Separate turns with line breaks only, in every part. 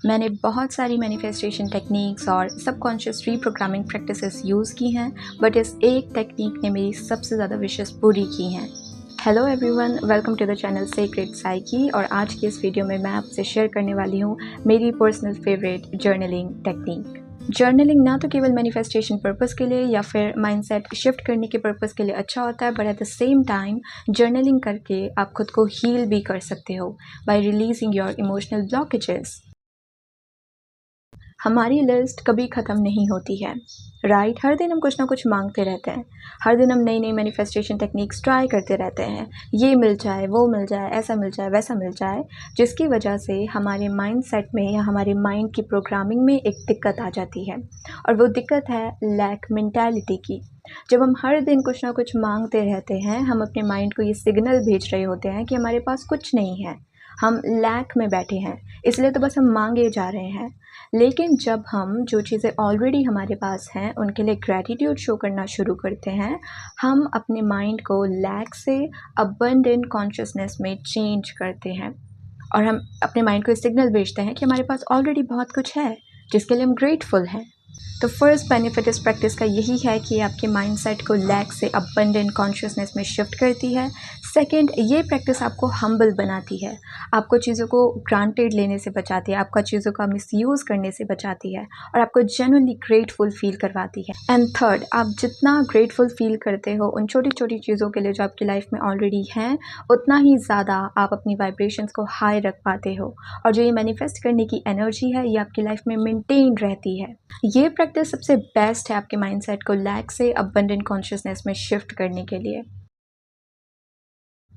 मैंने बहुत सारी मैनिफेस्टेशन टेक्निक्स और सबकॉन्शियस रीप्रोग्रामिंग प्रैक्टिसेस यूज़ की हैं, बट इस एक टेक्निक ने मेरी सबसे ज़्यादा विशेस पूरी की हैं। Hello everyone, welcome to the channel secret psyche. और आज की इस वीडियो में मैं आपसे शेयर करने वाली हूँ मेरी personal favourite journaling technique. Journaling ना तो केवल मैनिफेस्टेशन पर्पज़ के लिए या फिर माइंडसेट शिफ्ट करने के पर्पज़ के लिए अच्छा होता है, but at the same time journaling करके आप खुद को हील भी कर सकते हो bye releasing your emotional blockages. हमारी लिस्ट कभी ख़त्म नहीं होती है, राइट? हर दिन हम कुछ ना कुछ मांगते रहते हैं, हर दिन हम नई नई मैनिफेस्टेशन टेक्निक्स ट्राई करते रहते हैं। ये मिल जाए, वो मिल जाए, ऐसा मिल जाए, वैसा मिल जाए, जिसकी वजह से हमारे माइंड सेट में या हमारे माइंड की प्रोग्रामिंग में एक दिक्कत आ जाती है, और वो दिक्कत है लैक मेंटालिटी की। जब हम हर दिन कुछ ना कुछ मांगते रहते हैं, हम अपने माइंड को ये सिग्नल भेज रहे होते हैं कि हमारे पास कुछ नहीं है, हम लैक में बैठे हैं, इसलिए तो बस हम मांगे जा रहे हैं। लेकिन जब हम जो चीज़ें ऑलरेडी हमारे पास हैं उनके लिए ग्रैटिट्यूड शो करना शुरू करते हैं, हम अपने माइंड को लैक से अबंडेंट कॉन्शियसनेस में चेंज करते हैं, और हम अपने माइंड को एक सिग्नल भेजते हैं कि हमारे पास ऑलरेडी बहुत कुछ है जिसके लिए हम ग्रेटफुल हैं। तो फर्स्ट बेनिफिट इस प्रैक्टिस का यही है कि आपके माइंडसेट को लैक से अबंडेंट कॉन्शियसनेस में शिफ्ट करती है। सेकंड, ये प्रैक्टिस आपको हम्बल बनाती है, आपको चीज़ों को ग्रांटेड लेने से बचाती है, आपका चीज़ों का मिसयूज़ करने से बचाती है, और आपको जेन्युइनली ग्रेटफुल फील करवाती है। एंड थर्ड, आप जितना ग्रेटफुल फील करते हो उन छोटी छोटी चीज़ों के लिए जो आपकी लाइफ में ऑलरेडी हैं, उतना ही ज़्यादा आप अपनी वाइब्रेशंस को हाई रख पाते हो, और जो ये मैनिफेस्ट करने की एनर्जी है ये आपकी लाइफ में मेंटेन रहती है। ये प्रैक्टिस सबसे बेस्ट है आपके माइंडसेट को लैक से अबंडेंट कॉन्शियसनेस में शिफ्ट करने के लिए।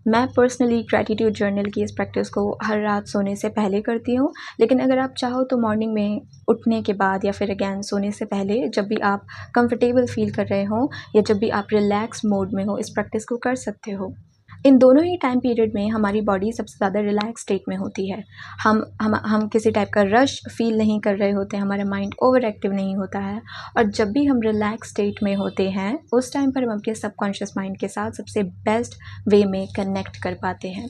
मैं पर्सनली ग्रैटिट्यूड जर्नल की इस प्रैक्टिस को हर रात सोने से पहले करती हूँ, लेकिन अगर आप चाहो तो मॉर्निंग में उठने के बाद या फिर अगेन सोने से पहले, जब भी आप कंफर्टेबल फील कर रहे हो या जब भी आप रिलैक्स मोड में हो, इस प्रैक्टिस को कर सकते हो। इन दोनों ही टाइम पीरियड में हमारी बॉडी सबसे ज़्यादा रिलैक्स स्टेट में होती है। हम किसी टाइप का रश फील नहीं कर रहे होते हैं, हमारा माइंड ओवर एक्टिव नहीं होता है, और जब भी हम रिलैक्स स्टेट में होते हैं उस टाइम पर हम अपने सबकॉन्शियस माइंड के साथ सबसे बेस्ट वे में कनेक्ट कर पाते हैं।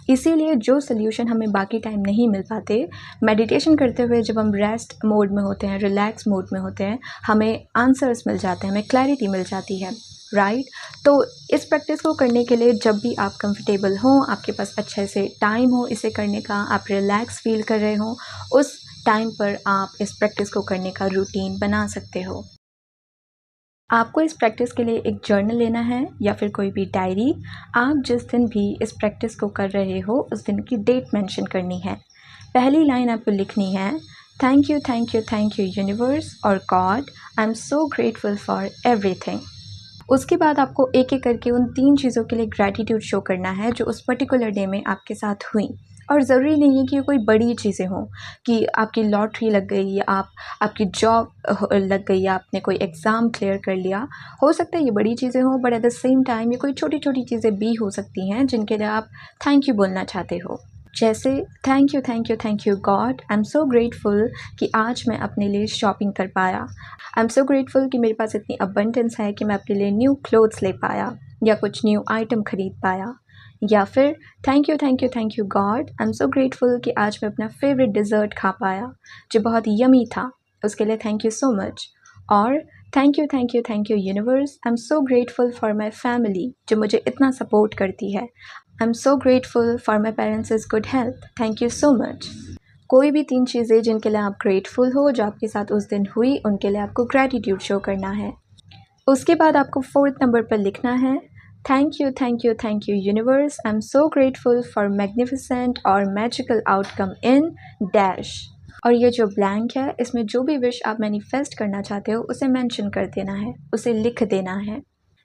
इसीलिए जो सोल्यूशन हमें बाकी टाइम नहीं मिल पाते, मेडिटेशन करते हुए जब हम रेस्ट मोड में होते हैं, रिलैक्स मोड में होते हैं, हमें आंसर्स मिल जाते हैं, हमें क्लैरिटी मिल जाती है, राइट? तो इस प्रैक्टिस को करने के लिए जब भी आप कंफर्टेबल हों, आपके पास अच्छे से टाइम हो इसे करने का, आप रिलैक्स फील कर रहे हो, उस टाइम पर आप इस प्रैक्टिस को करने का रूटीन बना सकते हो। आपको इस प्रैक्टिस के लिए एक जर्नल लेना है या फिर कोई भी डायरी। आप जिस दिन भी इस प्रैक्टिस को कर रहे हो उस दिन की डेट मेंशन करनी है। पहली लाइन आपको लिखनी है, thank you thank you thank you universe और God, I am so grateful for everything. उसके बाद आपको एक एक करके उन 3 चीज़ों के लिए ग्रैटिट्यूड शो करना है जो उस पर्टिकुलर डे में आपके साथ हुई। और ज़रूरी नहीं है कि ये कोई बड़ी चीज़ें हों, कि आपकी लॉटरी लग गई या आपकी जॉब लग गई या आपने कोई एग्ज़ाम क्लियर कर लिया। हो सकता है ये बड़ी चीज़ें हों, but at the same time ये कोई छोटी छोटी चीज़ें भी हो सकती हैं जिनके लिए आप थैंक यू बोलना चाहते हो। जैसे thank you thank you thank you God, I am so grateful कि आज मैं अपने लिए शॉपिंग कर पाया। आई एम सो ग्रेटफुल कि मेरे पास इतनी अबंडेंस है कि मैं अपने लिए न्यू क्लोथ्स ले पाया या कुछ न्यू आइटम खरीद पाया। या फिर thank you thank you thank you God, I am so grateful कि आज मैं अपना फेवरेट डिज़र्ट खा पाया जो बहुत यमी था, उसके लिए थैंक यू सो मच। और thank you universe, I am so grateful for my family जो मुझे इतना सपोर्ट करती है। आई am so grateful for my parents good health, thank you so much. कोई भी 3 चीज़ें जिनके लिए आप ग्रेटफुल हो, जो आपके साथ उस दिन हुई, उनके लिए आपको ग्रैटिट्यूड शो करना है। उसके बाद आपको 4th नंबर पर लिखना है, thank you universe, I am so grateful for magnificent और मैजिकल आउटकम इन डैश। और ये जो ब्लैंक है इसमें जो भी विश आप मैनिफेस्ट करना चाहते हो उसे मेंशन कर देना है, उसे लिख देना है।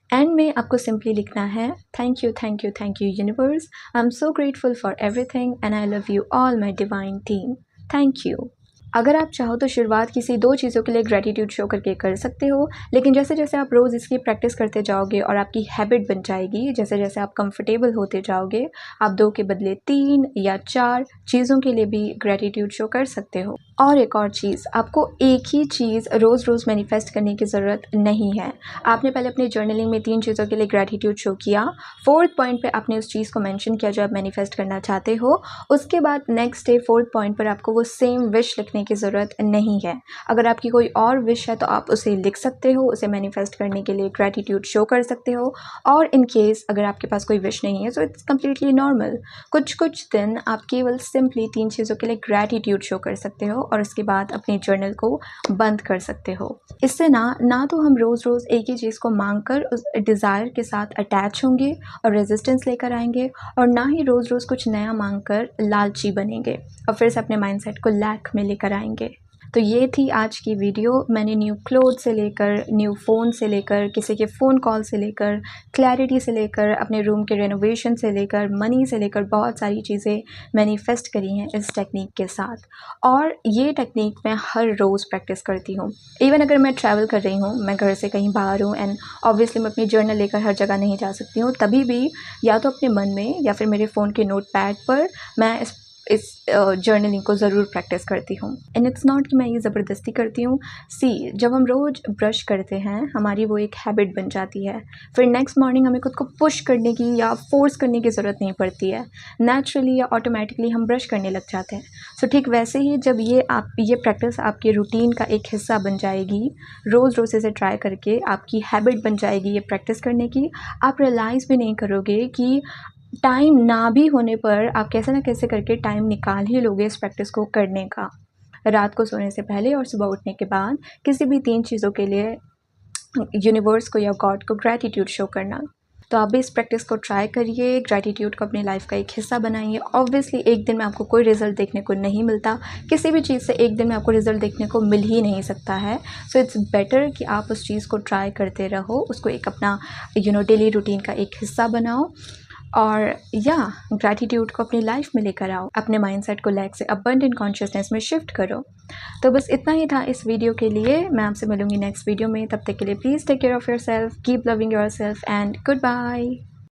एंड में आपको सिंपली लिखना है, thank you universe, I am so grateful for everything and I love you all my divine team, thank you. अगर आप चाहो तो शुरुआत किसी 2 चीज़ों के लिए ग्रैटिट्यूड शो करके कर सकते हो, लेकिन जैसे जैसे आप रोज़ इसकी प्रैक्टिस करते जाओगे और आपकी हैबिट बन जाएगी, जैसे जैसे आप कंफर्टेबल होते जाओगे, आप 2 के बदले 3 या 4 चीज़ों के लिए भी ग्रैटिट्यूड शो कर सकते हो। और एक और चीज़, आपको एक ही चीज़ रोज़ रोज़ मैनिफेस्ट करने की ज़रूरत नहीं है। आपने पहले अपने जर्नलिंग में 3 चीज़ों के लिए ग्रैटिट्यूड शो किया, 4th पॉइंट पे आपने उस चीज़ को मेंशन किया जो आप मैनिफेस्ट करना चाहते हो। उसके बाद नेक्स्ट डे 4th पॉइंट पर आपको वो सेम विश लिखने करने की ज़रूरत नहीं है। अगर आपकी कोई और विश है तो आप उसे लिख सकते हो, उसे मैनिफेस्ट करने के लिए ग्रैटिट्यूड शो कर सकते हो। और इन केस अगर आपके पास कोई विश नहीं है सो इट्स कम्प्लीटली नॉर्मल। कुछ दिन आप केवल सिंपली 3 चीज़ों के लिए ग्रैटिट्यूड शो कर सकते हो और उसके बाद अपने जर्नल को बंद कर सकते हो। इससे ना तो हम रोज़ रोज़ एक ही चीज़ को मांग कर उस डिज़ायर के साथ अटैच होंगे और रेजिस्टेंस लेकर आएंगे, और ना ही रोज़ रोज़ कुछ नया मांग कर लालची बनेंगे और फिर से अपने माइंडसेट को लैक में लेकर आएंगे। तो ये थी आज की वीडियो। मैंने न्यू क्लोथ से लेकर, न्यू फ़ोन से लेकर, किसी के फ़ोन कॉल से लेकर, क्लैरिटी से लेकर, अपने रूम के रेनोवेशन से लेकर, मनी से लेकर बहुत सारी चीज़ें मैनिफेस्ट करी हैं इस टेक्निक के साथ। और ये टेक्निक मैं हर रोज़ प्रैक्टिस करती हूँ। इवन अगर मैं ट्रैवल कर रही हूँ, मैं घर से कहीं बाहर हूँ एंड ऑब्वियसली मैं अपनी जर्नल लेकर हर जगह नहीं जा सकती हूँ, तभी भी या तो अपने मन में या फिर मेरे फ़ोन के नोटपैड पर मैं इस जर्नलिंग को ज़रूर प्रैक्टिस करती हूँ। एंड इट्स नॉट कि मैं ये ज़बरदस्ती करती हूँ। जब हम रोज़ ब्रश करते हैं हमारी वो एक हैबिट बन जाती है, फिर नेक्स्ट मॉर्निंग हमें खुद को पुश करने की या फोर्स करने की ज़रूरत नहीं पड़ती है। नेचुरली या ऑटोमेटिकली हम ब्रश करने लग जाते हैं। सो ठीक वैसे ही जब ये प्रैक्टिस आपके रूटीन का एक हिस्सा बन जाएगी, रोज़ रोज़ इसे ट्राई करके आपकी हैबिट बन जाएगी ये प्रैक्टिस करने की, आप रियलाइज़ भी नहीं करोगे कि टाइम ना भी होने पर आप कैसे ना कैसे करके टाइम निकाल ही लोगे इस प्रैक्टिस को करने का। रात को सोने से पहले और सुबह उठने के बाद किसी भी 3 चीज़ों के लिए यूनिवर्स को या गॉड को ग्रैटिट्यूड शो करना। तो आप भी इस प्रैक्टिस को ट्राई करिए, ग्रैटिट्यूड को अपनी लाइफ का एक हिस्सा बनाइए। ऑब्वियसली एक दिन में आपको कोई रिज़ल्ट देखने को नहीं मिलता, किसी भी चीज़ से एक दिन में आपको रिज़ल्ट देखने को मिल ही नहीं सकता है। सो इट्स बेटर कि आप उस चीज़ को ट्राई करते रहो, उसको एक अपना डेली रूटीन का एक हिस्सा बनाओ और ग्रैटिट्यूड को अपनी लाइफ में लेकर आओ। अपने माइंडसेट को लैक से अबंडेंट कॉन्शियसनेस में शिफ्ट करो। तो बस इतना ही था इस वीडियो के लिए। मैं आपसे मिलूंगी नेक्स्ट वीडियो में। तब तक के लिए please take care of your self, keep loving your self and good bye.